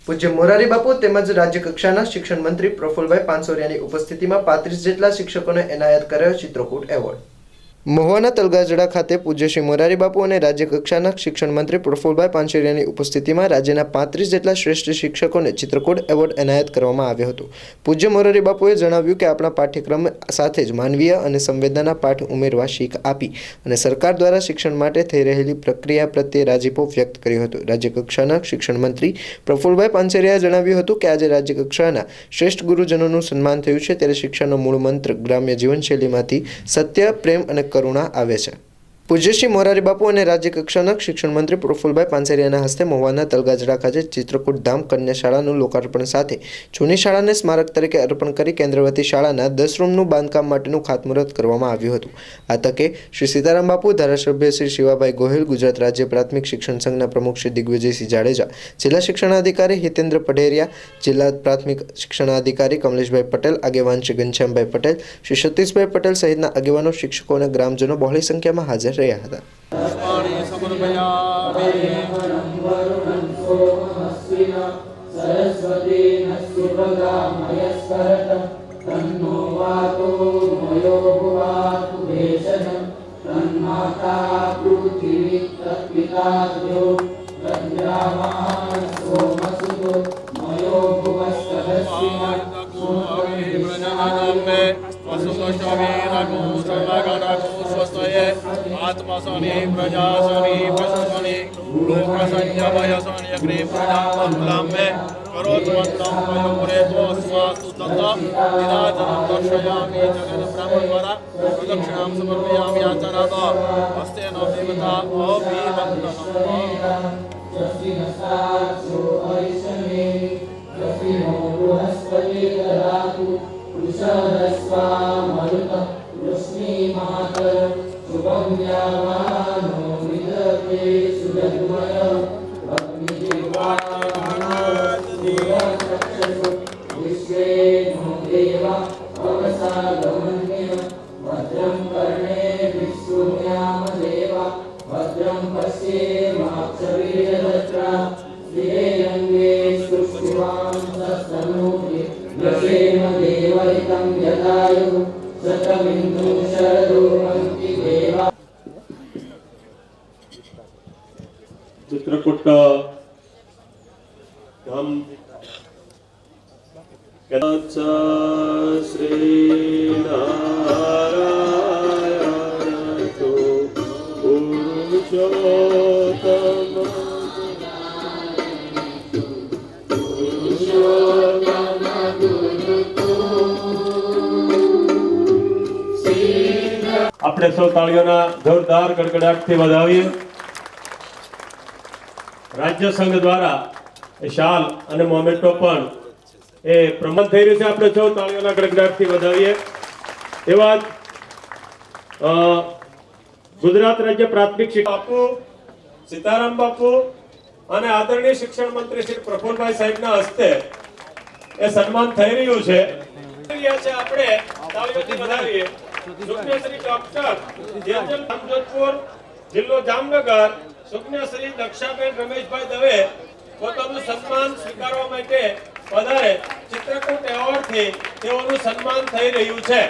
પૂજ્ય મોરારી બાપુ તેમજ રાજ્ય કક્ષાના શિક્ષણ મંત્રી પ્રફુલભાઈ પાનસોરિયાની ઉપસ્થિતિમાં 35 જેટલા શિક્ષકોને એનાયત કરાયો ચિત્રકૂટ એવોર્ડ। મહુવાના તલગાજડા ખાતે પૂજ્ય શ્રી મોરારી બાપુ અને રાજ્ય કક્ષાના શિક્ષણ મંત્રી પ્રફુલભાઈ પાનસોરિયાની ઉપસ્થિતિમાં રાજ્યના 35 જેટલા શ્રેષ્ઠ શિક્ષકોને ચિત્રકૂટ એવોર્ડ એનાયત કરવામાં આવ્યો હતો। પૂજ્ય મોરારી બાપુએ જણાવ્યું કે આપણા પાઠ્યક્રમ સાથે જ માનવીય અને સંવેદનાના પાઠ ઉમેરવા શીખ આપી અને સરકાર દ્વારા શિક્ષણ માટે થઈ રહેલી પ્રક્રિયા પ્રત્યે રાજીપો વ્યક્ત કર્યો હતો। રાજ્ય કક્ષાના શિક્ષણ મંત્રી પ્રફુલભાઈ પાનસોરિયાએ જણાવ્યું હતું કે આજે રાજ્ય કક્ષાના શ્રેષ્ઠ ગુરુજનોનું સન્માન થયું છે, ત્યારે શિક્ષણનો મૂળ મંત્ર ગ્રામ્ય જીવનશૈલીમાંથી સત્ય, પ્રેમ અને કરુણા આવે છે। પૂજ્ય શ્રી મોરારી બાપુ અને રાજ્ય કક્ષાના શિક્ષણ મંત્રી પ્રફુલભાઈ પાનસોરિયાના હસ્તે મહુવાના તલગાજડા ખાતે ચિત્રકૂટ ધામ કન્યા શાળાનું લોકાર્પણ સાથે જૂની શાળાને સ્મારક તરીકે અર્પણ કરી કેન્દ્રવતી શાળાના 10 રૂમનું બાંધકામ માટેનું ખાતમુહૂર્ત કરવામાં આવ્યું હતું। આ તકે શ્રી સીતારામ બાપુ, ધારાસભ્ય શ્રી શિવાભાઈ ગોહિલ, ગુજરાત રાજ્ય પ્રાથમિક શિક્ષણ સંઘના પ્રમુખ શ્રી દિગ્વિજયસિંહ જાડેજા, જિલ્લા શિક્ષણાધિકારી હિતેન્દ્ર પઢેરિયા, જિલ્લા પ્રાથમિક શિક્ષણાધિકારી કમલેશભાઈ પટેલ, આગેવાન શ્રી ઘનશ્યામભાઈ પટેલ, શ્રી સતીશભાઈ પટેલ સહિતના આગેવાનો, શિક્ષકો અને ગ્રામજનો બહોળી સંખ્યામાં હાજર રહ્યા હતા। आत्मसनि प्रजासनि पशुसनि लोकसंयमयसनि अग्रे प्रजामहुलाम्बे करोत्वन्तं वयोपुरेत्वस्मास्तु ततं निराजनं दर्शयामि जगद्ब्रह्मद्वारा प्रदक्षिणां समर्पयामि आचरत हस्तेन देवता चित्रकूट धाम श्री नारायण तो पुरुषोत्तम આપણે સૌ તાળીઓના જોરદાર ગડગડાટથી વધાવીએ। राज्य संघ द्वारा शाल અને મોમેન્ટો પણ એ પ્રમાણ થઈ રહ્યું છે। આપણે સૌ તાળીઓના ગડગડાટથી વધાવીએ। એવા ગુજરાત રાજ્ય પ્રાથમિક શિક્ષણ બાપુ સીતારામ બાપુ અને આદરણીય શિક્ષણ મંત્રી શ્રી પ્રફુલભાઈ સાહેબના હસ્તે એ સન્માન થઈ રહ્યું છે। આપણે તાળીઓથી વધાવીએ। સુકન્યા શ્રી ડોક્ટર જેજલ જામજોધપુર, જિલ્લો જામનગર, સુકન્યા શ્રી દક્ષાબેન રમેશભાઈ દવે પોતાનું સન્માન સ્વીકારવા માટે પધારે। ચિત્રકૂટ એવોર્ડથી તેઓનું સન્માન થઈ રહ્યું છે।